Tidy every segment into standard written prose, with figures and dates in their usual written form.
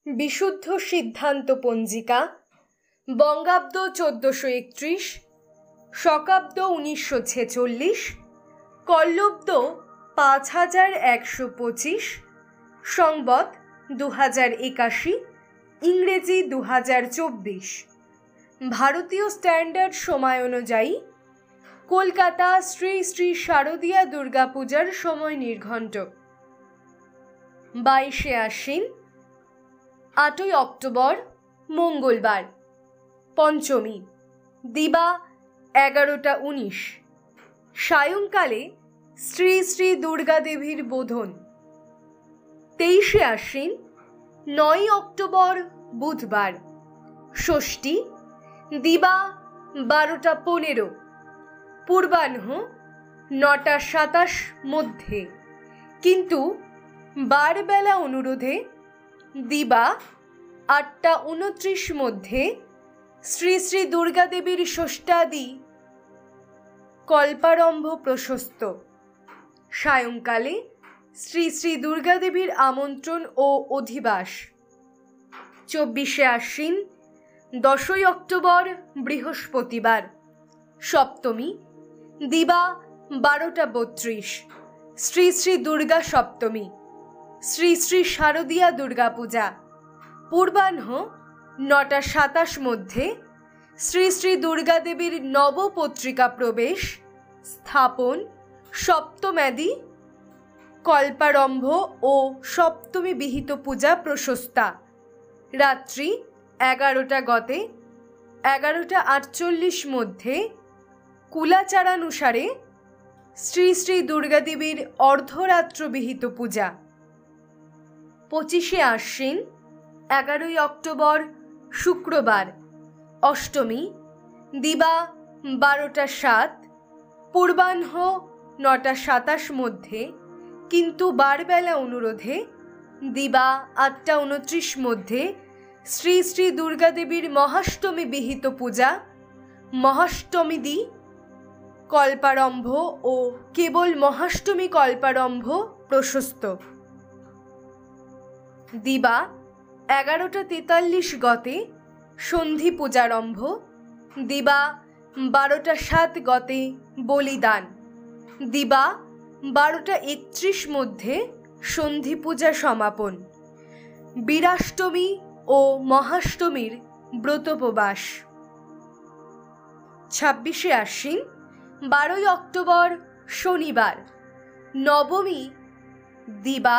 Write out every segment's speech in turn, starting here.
বিশুদ্ধ সিদ্ধান্ত পঞ্জিকা বঙ্গাব্দ 1431, শকাব্দ 1946, কল্লব্দ 5125, সংবৎ 2081, ইংরেজি 2024। ভারতীয় স্ট্যান্ডার্ড সময় অনুযায়ী কলকাতা শ্রী শ্রী শারদীয়া দুর্গাপূজার সময় নির্ঘণ্ট 22শে আশ্বিন, 8ই অক্টোবর মঙ্গলবার, পঞ্চমী, দিবা 11টা 19। সায়ংকালে শ্রী শ্রী দুর্গা দেবীর বোধন। 23শে আশ্বিন, 9ই অক্টোবর বুধবার, ষষ্ঠী, দিবা 12টা 15, পূর্বাহ্ন 9টা 27 মধ্যে, কিন্তু বারবেলা অনুরোধে দিবা 8টা 29 মধ্যে শ্রী শ্রী দুর্গা দেবীর ষষ্ঠাদি কল্পারম্ভ প্রশস্ত। সায়ংকালে শ্রী শ্রী দুর্গা দেবীর আমন্ত্রণ ও অধিবাস। 24শে আশ্বিন, 10ই অক্টোবর বৃহস্পতিবার, সপ্তমী, দিবা 12টা 32, শ্রী শ্রী দুর্গা সপ্তমী, শ্রী শ্রী শারদীয়া দুর্গাপূজা। পূর্বাহ্ন 9টা 27 মধ্যে শ্রী শ্রী দুর্গা দেবীর নবপত্রিকা প্রবেশ, স্থাপন, সপ্তম্যাদি কল্পারম্ভ ও সপ্তমী বিহিত পূজা প্রশস্তা। রাত্রি 11টা গতে 11টা 48 মধ্যে কুলাচারানুসারে শ্রী শ্রী দুর্গা দেবীর অর্ধরাত্র বিহিত পূজা। 25শে আশ্বিন, 11ই অক্টোবর শুক্রবার, অষ্টমী, দিবা 12টা 7, পূর্বাহ্ন 9টা 27 মধ্যে, কিন্তু বারবেলা অনুরোধে দিবা 8টা 29 মধ্যে শ্রী শ্রী দুর্গা দেবীর মহাষ্টমী বিহিত পূজা, মহাষ্টমীদি কল্পারম্ভ ও কেবল মহাষ্টমী কল্পারম্ভ প্রশস্ত। দিবা 11টা 43 গতে সন্ধি পূজারম্ভ, দিবা 12টা 7 গতে বলিদান, দিবা 12টা 31 মধ্যে সন্ধি পূজা সমাপন। বীরাষ্টমী ও মহাষ্টমীর ব্রতোপবাস। 26শে আশ্বিন, 12ই অক্টোবর শনিবার, নবমী, দিবা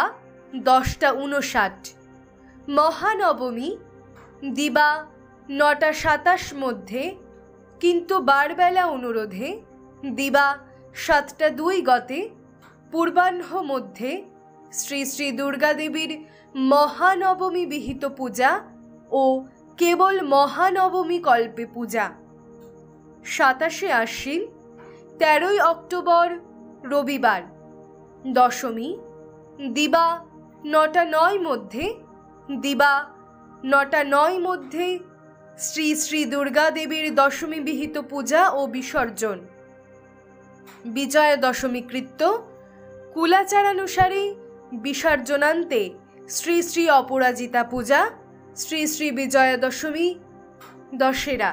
10টা 59, মহানবমী, দিবা 9টা 27 মধ্যে, কিন্তু বারবেলা অনুরোধে দিবা 7টা 2 গতে, পূর্বাহ্ন মধ্যে শ্রী শ্রী দুর্গা দেবীর মহানবমী বিহিত পূজা ও কেবল মহানবমী কল্পে পূজা। 27শে আশ্বিন, 13ই অক্টোবর রবিবার, দশমী, দিবা 9টা 9 মধ্যে, দিবা 9টা 9 মধ্যে শ্রী শ্রী দুর্গা দেবীর দশমী বিহিত পূজা ও বিসর্জন। বিজয়া দশমী কৃত্য কুলাচারানুসারে বিসর্জনান্তে শ্রী শ্রী অপরাজিতা পূজা, শ্রী শ্রী বিজয়া দশমী, দশেরা।